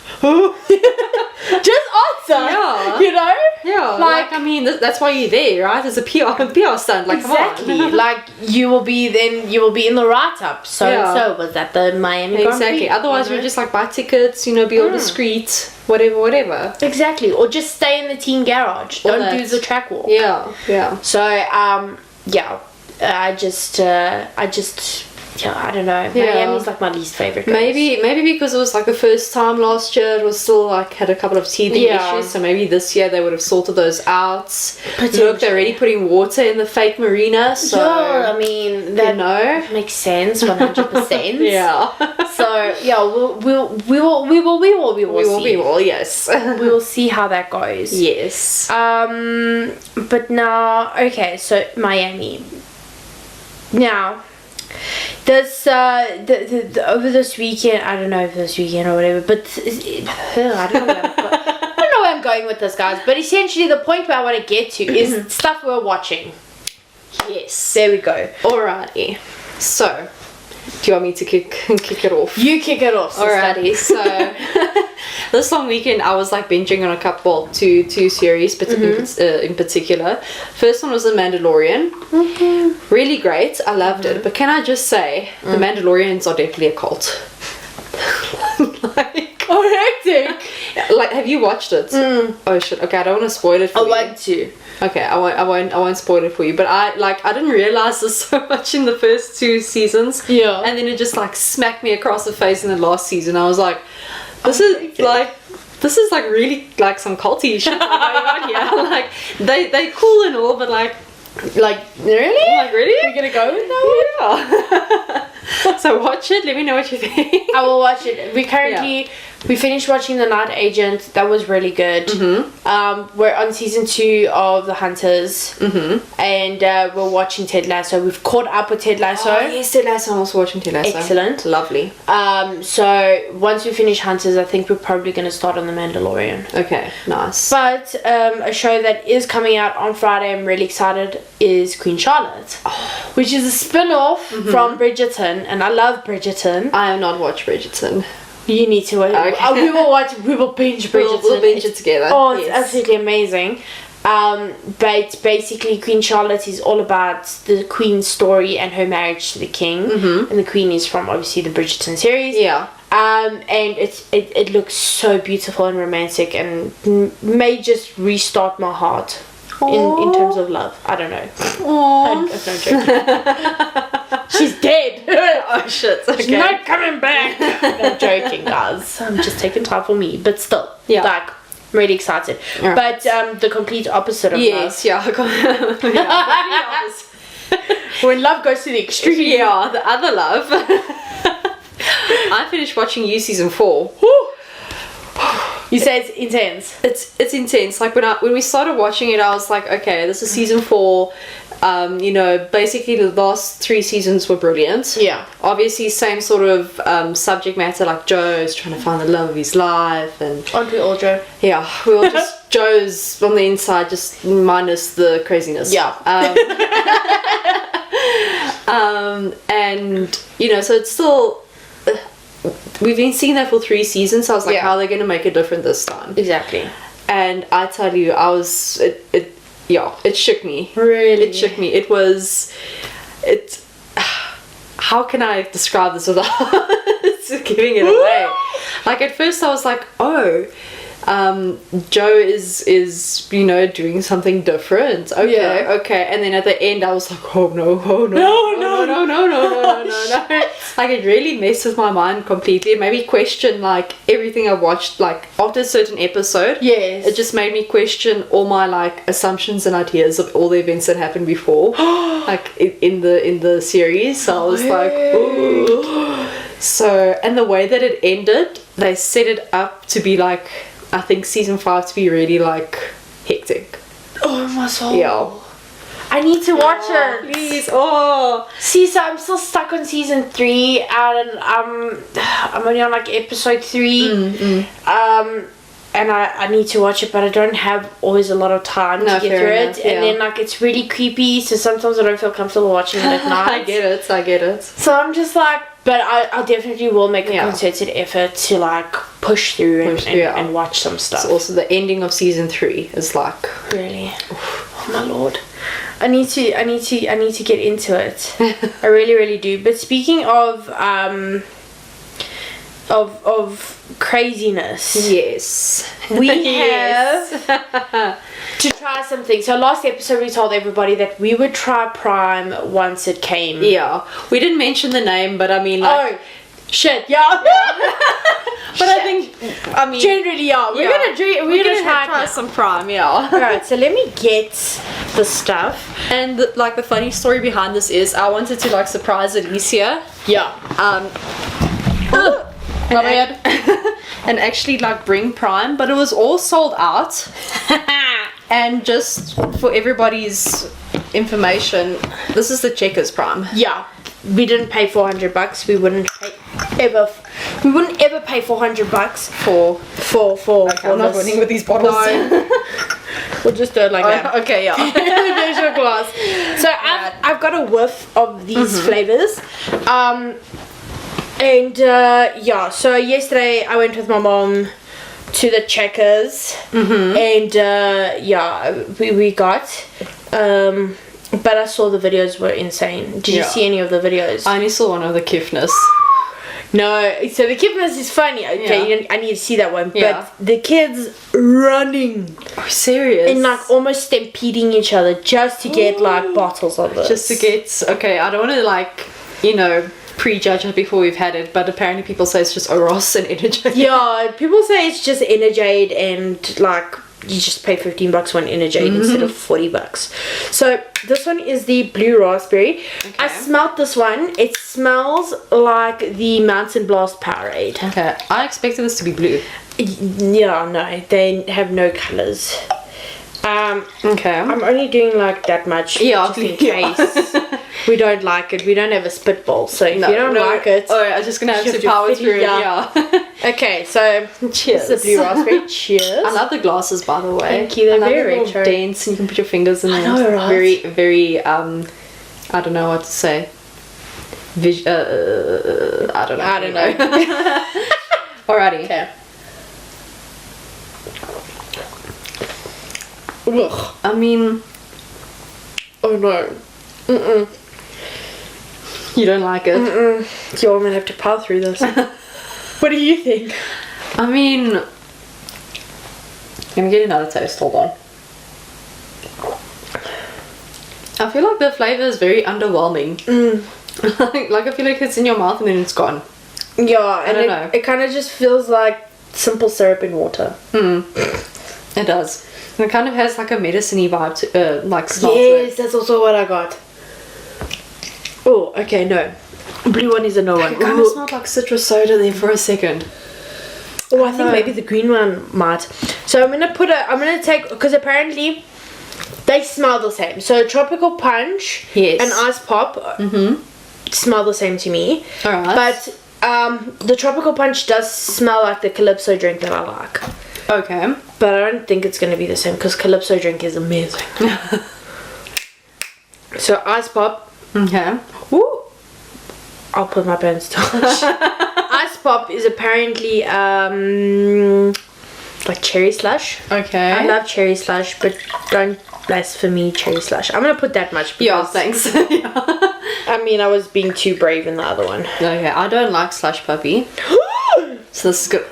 answer. Yeah. You know? Yeah. Like, I mean, that's why you're there, right? As a PR stunt. Like, exactly. Come on. Like, you will be in the write-up. So was that the Miami Grand Prix? Exactly. Otherwise, you just, like, buy tickets, you know, be all discreet, whatever. Exactly. Or just stay in the team garage. Don't do the track walk. Yeah. So, I just I don't know. Miami's like my least favorite race. Maybe because it was like the first time last year, it was still like had a couple of teething issues, so maybe this year they would have sorted those out. Look, they're already putting water in the fake marina, so I mean that makes sense 100%. Yeah. So we will yes. We will see how that goes. Yes. But now, okay, so Miami. Now, this over this weekend, I don't know if this weekend or whatever, but I don't know where I'm going with this, guys. But essentially, the point where I want to get to is stuff we're watching. Yes. There we go. Alrighty. So, do you want me to kick it off? You kick it off, sister. Alrighty. So, this long weekend I was like binging on two series, but in particular. First one was The Mandalorian. Really great. I loved it. But can I just say, The Mandalorians are definitely a cult. Like, hectic. Like, have you watched it? Oh shit. Okay, I don't want to spoil it for you. I want to. Okay, I won't spoil it for you. But I didn't realize this so much in the first two seasons. Yeah. And then it just like smacked me across the face in the last season. I was like, this is like really like some culty shit going on here. Like they cool and all, but like really? Like, really? We're gonna go with that one? Yeah. So watch it, let me know what you think. I will watch it. We finished watching The Night Agent. That was really good. We're on season 2 of The Hunters. And we're watching Ted Lasso. We've caught up with Ted Lasso. Oh yes, Ted Lasso. I'm also watching Ted Lasso. Excellent. Lovely. So once we finish Hunters, I think we're probably going to start on The Mandalorian. Okay, nice. But a show that is coming out on Friday, I'm really excited, is Queen Charlotte. Which is a spin-off from Bridgerton. And I love Bridgerton. I have not watched Bridgerton. You need to watch it. Okay. We will binge Bridgerton. We'll binge it together. Oh, it's absolutely amazing. But basically Queen Charlotte is all about the Queen's story and her marriage to the King. And the Queen is from obviously the Bridgerton series. Yeah. And it looks so beautiful and romantic and may just restart my heart in terms of love. I don't know. Aww. I'm joking. She's dead. Oh shit. Okay. She's not coming back. I'm joking, guys. I'm just taking time for me, but still, like, I'm really excited. Right. But the complete opposite of yes, love. yeah. When love goes to the extreme. Yeah, the other love. I finished watching You season 4. You say it's intense. It's intense. Like when we started watching it, I was like, okay, this is season 4. You know, basically the last 3 seasons were brilliant. Yeah. Obviously, same sort of subject matter. Like Joe's trying to find the love of his life, and Aren't we all, Joe? yeah, we all just Joe's on the inside, just minus the craziness. Yeah. And you know, so it's still. We've been seeing that for 3 seasons, so I was like, how are they going to make it different this time? Exactly. And I tell you, it shook me. Really? It shook me. How can I describe this without giving it away? Like, at first I was like, oh, Joe is you know, doing something different. Okay. And then at the end I was like, oh no. Like, it really messed with my mind completely. It made me question, like, everything I watched. Like, after a certain episode, Yes. it just made me question all my, like, assumptions and ideas of all the events that happened before, like in the series. So I was like, ooh. So, and the way that it ended, they set it up to be like, I think season 5 to be really, like, hectic. Oh my soul. Yeah. I need to watch it. Please. Oh. See, so I'm still stuck on season 3, and I'm only on like episode 3. And I need to watch it, but I don't have always a lot of time to get through enough, it. And then, like, it's really creepy, so sometimes I don't feel comfortable watching it at night. I get it. So I'm just like, but I definitely will make a concerted effort to, like, push through and watch some stuff. So also the ending of season 3 is like, really, oh my lord. I need to get into it. I really do. But speaking of craziness, yes, we have to try something. So last episode we told everybody that we would try Prime once it came. Yeah, we didn't mention the name, but I mean, like, shit, yeah. But I think, I mean, generally, we're gonna try some Prime, yeah. Alright, so let me get the stuff. And like the funny story behind this is, I wanted to, like, surprise Alicia. Yeah. My bad. And actually, like, bring Prime, but it was all sold out. And just for everybody's information, this is the Checkers Prime. Yeah. We didn't pay $400. We wouldn't ever pay $400 for I'm not running with these bottles. No. We'll just do it like that. Okay, yeah. There's your glass. So I've got a whiff of these flavors. So yesterday I went with my mom to the Checkers, and we got, but I saw the videos were insane. Did you see any of the videos? I only saw one of the Kiffness. No, so the Kiffness is funny. Okay, I need to see that one. Yeah. But the kids running. Oh, serious? And, like, almost stampeding each other just to get, like, bottles of this. Just to get, okay, I don't want to, like, you know, prejudge it before we've had it, but apparently people say it's just Oros and Energade. Yeah, people say it's just Energade, and, like, you just pay $15 for an Energade instead of $40. So this one is the blue raspberry. Okay. I smelled this one. It smells like the Mountain Blast Powerade. Okay, I expected this to be blue. Yeah, no, they have no colors. Okay. I'm only doing like that much just in case we don't like it. We don't have a spitball, so if you don't like it, I'm just gonna have to power through it. Yeah. Okay, so cheers. This is the blue raspberry. Cheers. I love the glasses, by the way. Thank you. They're very retro. Dense, and you can put your fingers in them. I know, right? Very, very. I don't know what to say. I don't know. Alrighty. Okay. Ugh. I mean, oh no. You don't like it? Yo, I'm gonna have to power through this. What do you think? I mean, let me get another taste. Hold on. I feel like the flavour is very underwhelming. Like I feel like it's in your mouth and then it's gone. Yeah, and don't know. it kind of just feels like simple syrup in water. It does. And it kind of has like a medicine-y vibe to like smell to Yes, it. that's also what I got. Oh, okay, no. Blue one is a no one. It kind of smelled like citrus soda there for a second. Oh, I think maybe the green one might. So I'm gonna take, because apparently they smell the same. So Tropical Punch and Ice Pop smell the same to me. Alright. But the Tropical Punch does smell like the Calypso drink that I like. Okay. But I don't think it's gonna be the same because Calypso drink is amazing. So Ice Pop. Okay. Ooh. I'll put my pants down. Ice Pop is apparently like cherry slush. Okay. I love cherry slush, but don't blaspheme cherry slush. I'm gonna put that much. Yeah, Because, thanks. I mean, I was being too brave in the other one. Okay, I don't like slush puppy. So this is good.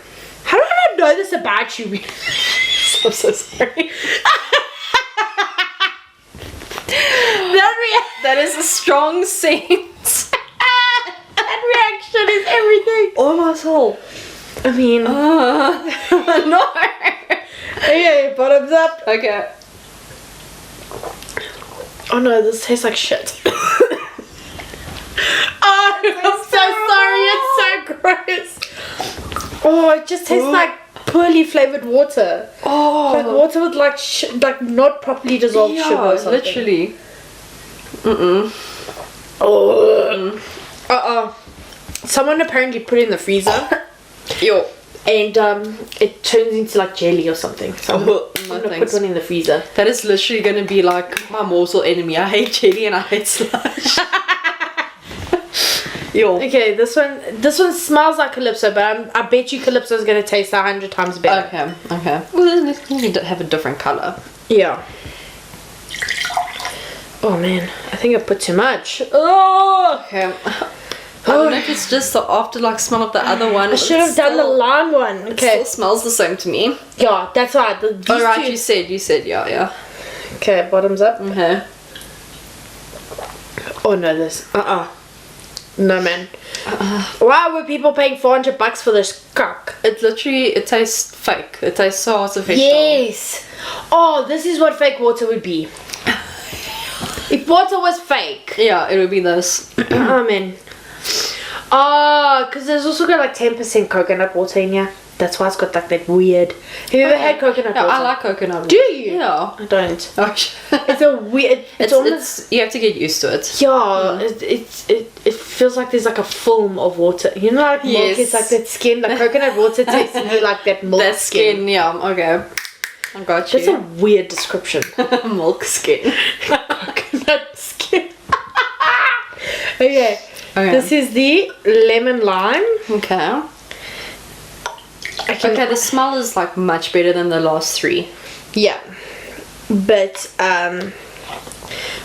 How did I not know this about you? I'm so sorry. That is a strong sense. That reaction is everything. Oh my soul. I mean, No. okay, bottoms up. Okay. Oh no, this tastes like shit. Oh, I'm so sorry. It's so gross. Oh, it just tastes like poorly flavored water. Oh. Like water with like not properly dissolved sugar or something. Literally. Oh. Someone apparently put it in the freezer. Yo. And it turns into like jelly or something. So I'm No gonna thanks. put one in the freezer. That is literally gonna be like my mortal enemy. I hate jelly and I hate slush. Yo. Okay, this one smells like Calypso, but I bet you Calypso is gonna taste 100 times better. Okay. Well, you have a different color. Yeah. Oh man, I think I put too much. Oh. Okay. I don't know if it's just the after smell of the other one. I should have done the lime one. It Okay. still smells the same to me. Yeah, that's right. Oh right, you said yeah. Okay, bottoms up. Okay. Oh no, this. No man. Why were people paying $400 for this cock? It tastes fake. It tastes so artificial. Yes. Oh, this is what fake water would be. If water was fake. Yeah, it would be this. Oh man. Oh, because there's also got like 10% coconut water in here. That's why it's got like that weird. Have you ever had coconut No, water? I like coconut water. Do you? Yeah. I don't. Oh, It's a weird. It's almost. you have to get used to it. Yeah, it feels like there's like a film of water. You know, like milk. Yes. It's like that skin. Like coconut water tastes to me like that milk That skin, yeah. Okay. I got you. That's a weird description. Milk skin. Coconut skin. Okay. Okay. This is the lemon lime. Okay. Okay, the smell is like much better than the last three. Yeah. But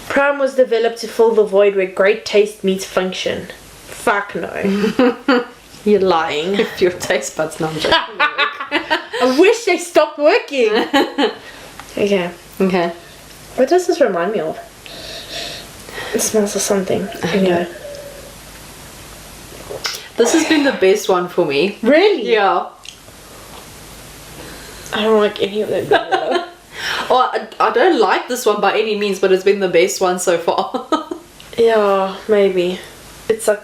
Prime was developed to fill the void where great taste meets function. Fuck no. You're lying. If your taste buds not joking. I wish they stopped working. Okay. Okay. What does this remind me of? It smells of something. Okay. This has been the best one for me. Really? Yeah. I don't like any of them. Oh, I don't like this one by any means, but it's been the best one so far. Yeah, maybe. It's like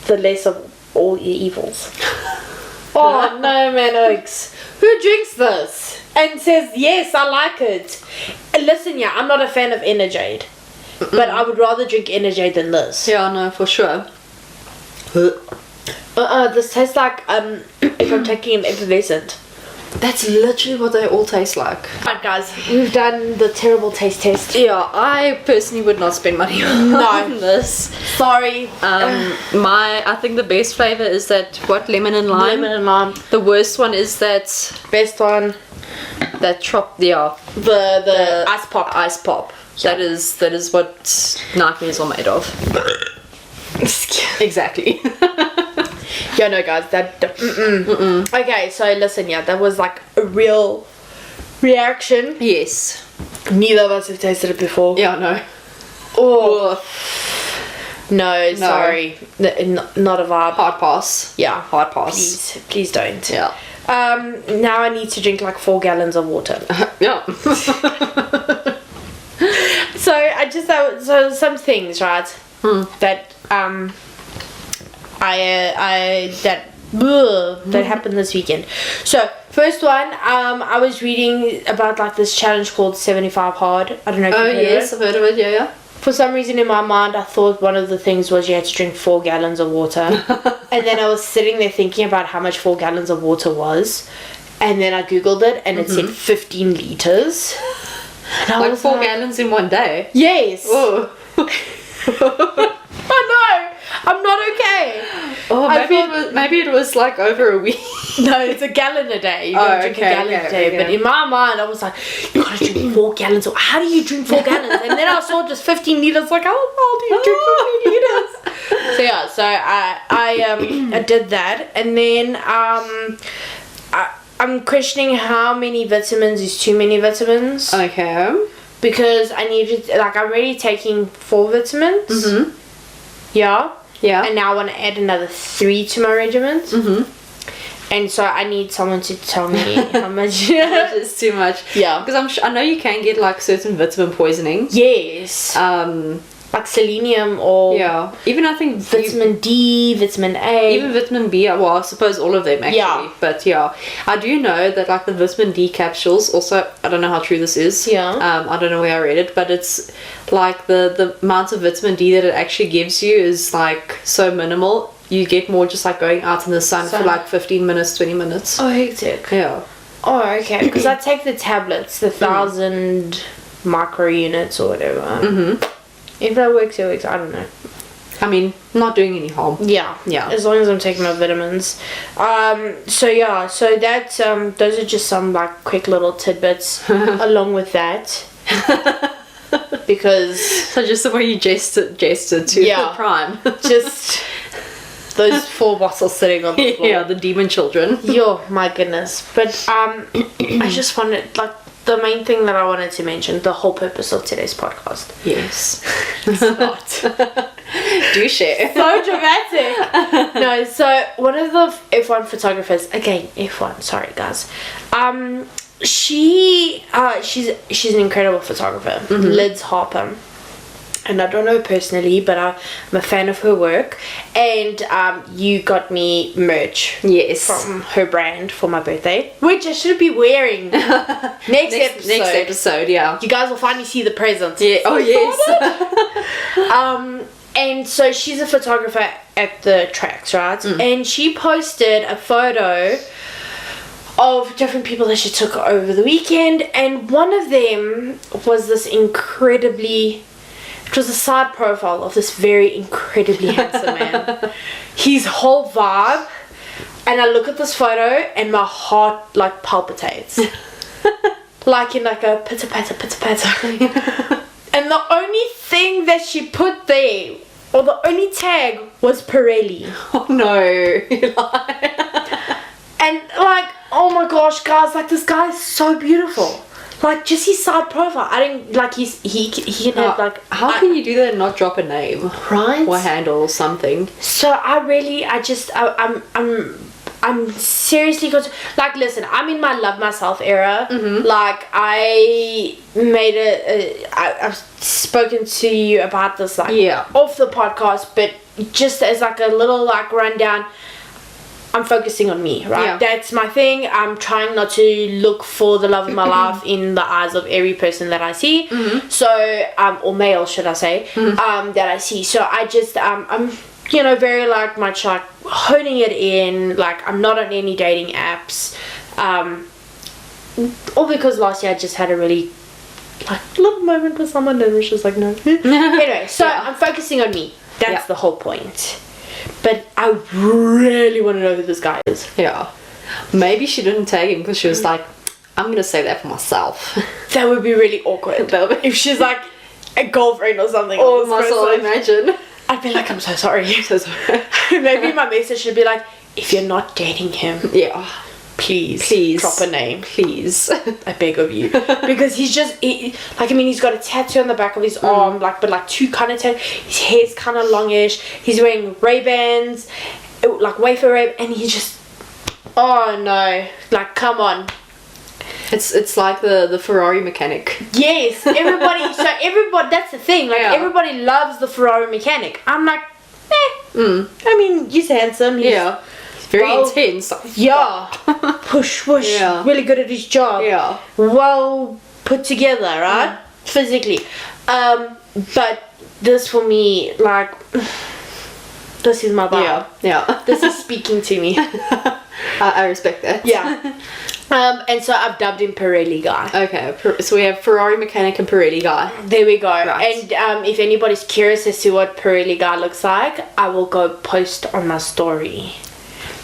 the less of all your evils. Oh no, man, Oaks. Who drinks this and says yes, I like it? Listen, yeah, I'm not a fan of Energade, but I would rather drink Energade than this. Yeah, no, for sure. This tastes like if I'm taking an effervescent. That's literally what they all taste like. Right, guys, we've done the terrible taste test. Yeah, I personally would not spend money on this. Sorry. I think the best flavor is that lemon and lime. Lemon and lime. The worst one is that Best one. The ice pop. Ice pop. Yeah. That is what nightmares are made of. Exactly. Yeah, no, guys, that. Okay, so listen, yeah, that was like a real reaction. Yes. Neither of us have tasted it before. Yeah, no. Oh. No, sorry. Not a vibe. Hard pass. Yeah. Hard pass. Please don't. Yeah. Now I need to drink like 4 gallons of water. Yeah. So I just so some things, right? That that happened this weekend. So first one, I was reading about like this challenge called 75 Hard. I don't know if you've heard of it. I've heard of it. Yeah. For some reason in my mind I thought one of the things was you had to drink 4 gallons of water. And then I was sitting there thinking about how much 4 gallons of water was, and then I googled it and it said 15 liters. And I Like was 4 gallons in one day. Yes. Oh. I know. I'm not okay. Oh, maybe it was like over a week. No, it's a gallon a day. You gotta drink a gallon a day. Okay. But in my mind, I was like, you gotta drink 4 gallons. How do you drink 4 gallons? And then I saw just 15 liters. Like, how do you drink 15 liters? So yeah, so I did that, and then I'm questioning how many vitamins is too many vitamins. Okay. Because I needed, like, I'm already taking 4 vitamins. Mm-hmm. Yeah. Yeah. And now I want to add another 3 to my regimen. Mm-hmm. And so I need someone to tell me how much. It's too much. Yeah. Because I know you can get like certain vitamin poisoning. Yes. Like selenium or even I think vitamin D, vitamin A, even vitamin B. Well, I suppose all of them actually. Yeah. But I do know that like the vitamin D capsules. Also, I don't know how true this is. Yeah. I don't know where I read it, but it's like the amount of vitamin D that it actually gives you is like so minimal. You get more just like going out in the sun for like 15 minutes, 20 minutes. Oh, hectic. Yeah. Oh, okay. Because I take the tablets, the 1,000 micro units or whatever. Mm-hmm. If that works, it works. I don't know. I mean, not doing any harm. Yeah. As long as I'm taking my vitamins. So that those are just some like quick little tidbits along with that. Because so just the way you gestured to the prime. Just those 4 bottles sitting on the floor. Yeah, the demon children. Yo, my goodness. But I just wanted, like, the main thing that I wanted to mention, the whole purpose of today's podcast. Yes. It's not. Do share. So dramatic. No, so one of the F1 photographers, again, F1, sorry guys. She's an incredible photographer, Liz Harper. And I don't know her personally, but I'm a fan of her work. And you got me merch from her brand for my birthday, which I should be wearing next episode. Yeah. You guys will finally see the presents. Yeah. Oh yes. And so she's a photographer at the tracks, right? And she posted a photo of different people that she took over the weekend, and one of them was this incredibly. It was a side profile of this very incredibly handsome man. His whole vibe, and I look at this photo and my heart like palpitates. Like in like a pitter patter, pitter patter. And the only thing that she put there, or the only tag, was Pirelli. Oh no. And like, oh my gosh guys, like this guy is so beautiful. Like, just his side profile. I didn't, like, he can have, like... How can you do that and not drop a name? Right? Or handle or something? So, I'm seriously going to... Like, listen, I'm in my love myself era. Like, I made I've spoken to you about this, like, off the podcast, but just as, like, a little, like, rundown... I'm focusing on me, right? Yeah. That's my thing. I'm trying not to look for the love of my life in the eyes of every person that I see. So, or male, should I say, that I see. So I just, I'm, very like much like honing it in. Like, I'm not on any dating apps. All because last year I just had a really like little moment with someone and it was just like, no. Anyway, so I'm focusing on me. That's the whole point. But I really want to know who this guy is. Yeah. Maybe she didn't tag him because she was like, I'm going to say that for myself. That would be really awkward. If she's like a girlfriend or something. Oh, myself, imagine. I'd be like, I'm so sorry. I'm so sorry. Maybe my message should be like, if you're not dating him. Yeah. please drop a name. Please. I beg of you. Because he's he's got a tattoo on the back of his arm, but two kind of tattoos. His hair's kind of longish. He's wearing Ray-Bans, like wafer Ray, and he just, oh no, like, come on. It's like the Ferrari mechanic. Yes, everybody, that's the thing, like, everybody loves the Ferrari mechanic. I'm like, I mean, he's handsome. He's very intense. Yeah. Push. Yeah. Really good at his job. Yeah. Well put together, right? Physically. But this for me, like, this is my vibe. Yeah. This is speaking to me. I respect that. Yeah. And so I've dubbed him Pirelli guy. Okay, so we have Ferrari mechanic and Pirelli guy. There we go. Right. And if anybody's curious as to what Pirelli guy looks like, I will go post on my story.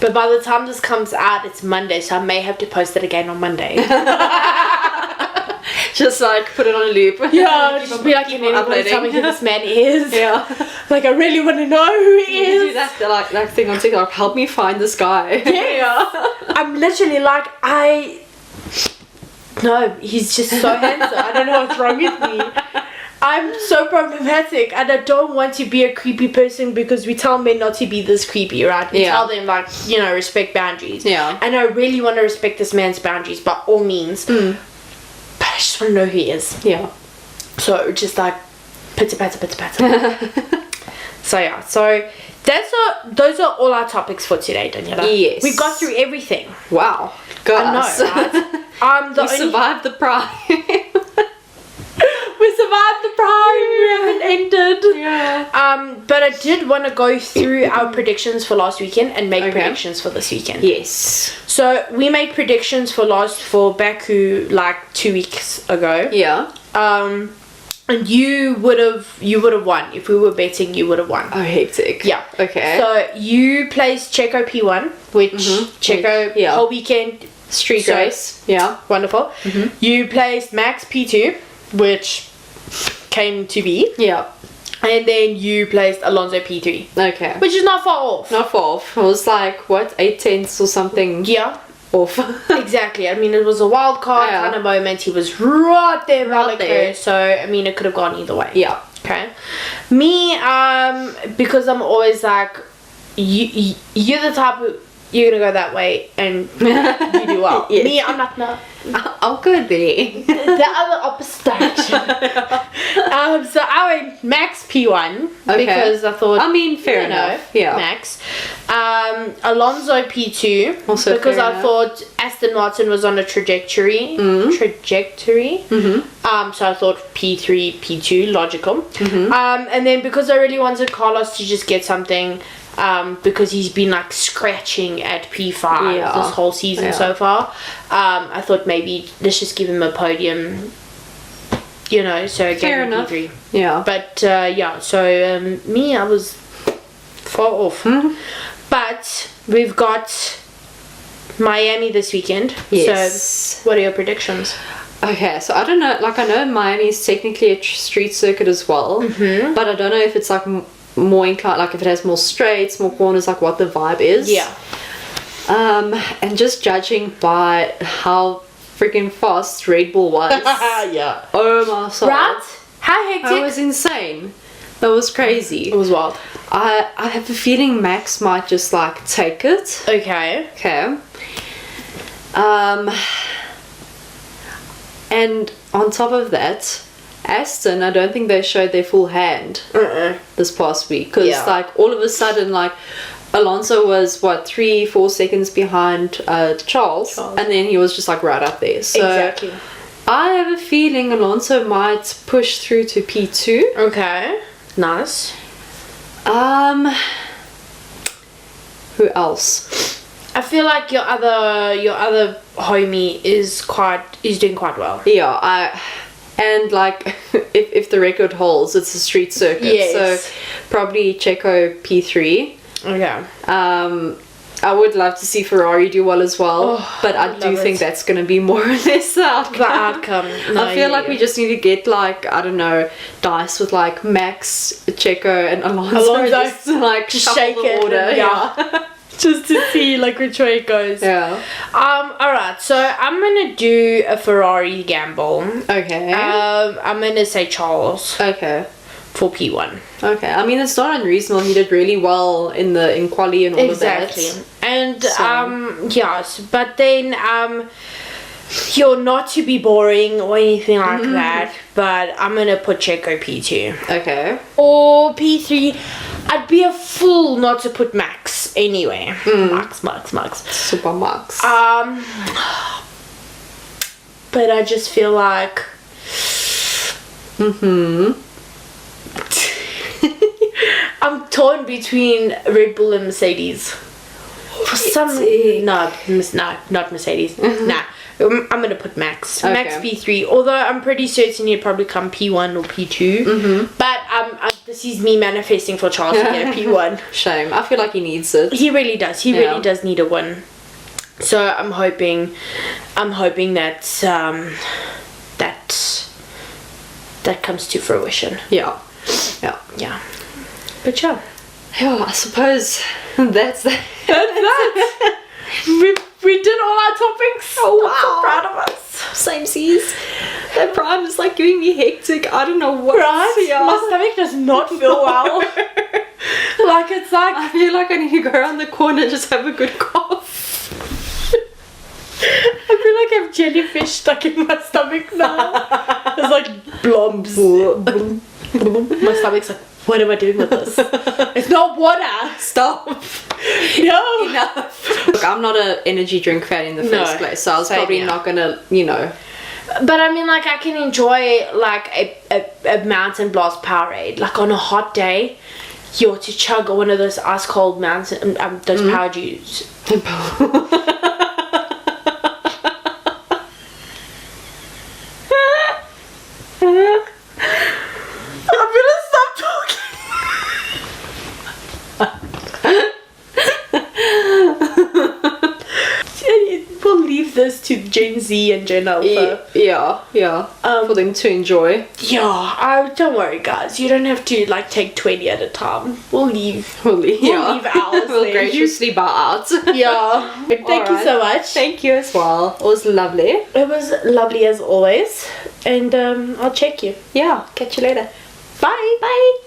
But by the time this comes out, it's Monday, so I may have to post it again on Monday. Just like put it on a loop. Yeah, just be like, can anybody tell me who this man is? Yeah. Like, I really want to know who he is. You do that thing on TikTok, help me find this guy. Yeah. I'm literally like, no, he's just so handsome. I don't know what's wrong with me. I'm so problematic, and I don't want to be a creepy person because we tell men not to be this creepy, right? We tell them, like, respect boundaries. Yeah. And I really want to respect this man's boundaries by all means. But I just want to know who he is. Yeah. So just like pitter patter. So those are all our topics for today, Daniela. Yes. We got through everything. Wow. Got us. I know, right? We survived the prime. We survived the prime. We haven't ended. Yeah. But I did want to go through our predictions for last weekend and make predictions for this weekend. Yes. So we made predictions for Baku like 2 weeks ago. Yeah. And you would have won. If we were betting, you would have won. Oh, hectic. Yeah. Okay. So you placed Checo P1, which Checo whole weekend street race. Yeah. Wonderful. You placed Max P2, which came to be. Yeah. And then you placed Alonso P3. Okay. Which is not far off. Not far off. It was like, what, 8/10 or something? Yeah. Off. Exactly. I mean, it was a wild card kind of moment. He was right there, right there. So, I mean, it could have gone either way. Yeah. Okay. Me, because I'm always like, you're the type of, you're gonna go that way and you do well. Yes. Me, I'm like, no. I'll go there. The other opposite direction. So I went Max P1 because I thought, I mean, fair enough. Yeah. Max. Alonso P2 also because I thought Aston Martin was on a trajectory. So I thought P3, P2, logical. And then because I really wanted Carlos to just get something. Because he's been like scratching at P5 this whole season so far. I thought maybe let's just give him a podium, so I gave him P3. Yeah. But so me, I was far off. But we've got Miami this weekend. Yes. So what are your predictions? Okay, so I don't know, like I know Miami is technically a street circuit as well, but I don't know if it's like more inclined, like if it has more straights, more corners, like what the vibe is. Yeah. And just judging by how freaking fast Red Bull was. Yeah. Oh my soul. Right? How hectic? That was insane. That was crazy. It was wild. I have a feeling Max might just like take it. Okay. And on top of that, Aston, I don't think they showed their full hand this past week because like all of a sudden like Alonso was 3-4 seconds behind Charles and then he was just like right up there. So exactly. I have a feeling Alonso might push through to P2. Okay. Nice. Who else? I feel like your other homie is doing quite well. Yeah, and like if the record holds, it's a street circuit. Yes. So probably Checo P3. Okay. I would love to see Ferrari do well as well, but I do think that's going to be more or less the outcome. No, I feel like we just need to get like, I don't know, dice with like Max, Checo and Alonso. Just like shake it. Order. just to see like which way it goes. Yeah. Alright, so I'm gonna do a Ferrari gamble. Okay. I'm gonna say Charles Okay. for P1. Okay. I mean, it's not unreasonable. He did really well in quali and all Exactly. of that. And So- yes, but then you're not to be boring or anything like that, but I'm gonna put Checo P2. Okay. Or P3. I'd be a fool not to put Max anyway. Max. Super Max. But I just feel like I'm torn between Red Bull and Mercedes. For some not Mercedes. Nah. I'm gonna put Max. Okay. Max P3. Although I'm pretty certain he'd probably come P1 or P2. But this is me manifesting for Charles to get a P1. Shame. I feel like he needs it. He really does. He really does need a win. So I'm hoping that that comes to fruition. Yeah. Yeah. But yeah. Yeah, I suppose that's that. That's we did all our topics. Oh, wow. I'm so proud of us. Same seas. That prime is like giving me hectic. I don't know what. Right? Yeah. My stomach does not feel well. Like it's like I feel like I need to go around the corner and just have a good cough. I feel like I have jellyfish stuck in my stomach now. It's like blobs. My stomach's like, what am I doing with this? It's not water. Stop. No. Enough. Look, I'm not an energy drink fan in the first place, so I was probably not gonna, But I mean, like, I can enjoy like a mountain blast Powerade. Like on a hot day, you're to chug one of those ice cold mountain those power juice. I'm gonna stop talking. We'll leave this to Gen Z and Gen Alpha. Yeah. For them to enjoy. Yeah, don't worry, guys. You don't have to like take 20 at a time. We'll leave. We'll leave ours. We'll graciously bow out. Yeah. Thank you so much. Thank you as well. It was lovely. It was lovely as always. And I'll check you. Yeah. Catch you later. Bye. Bye.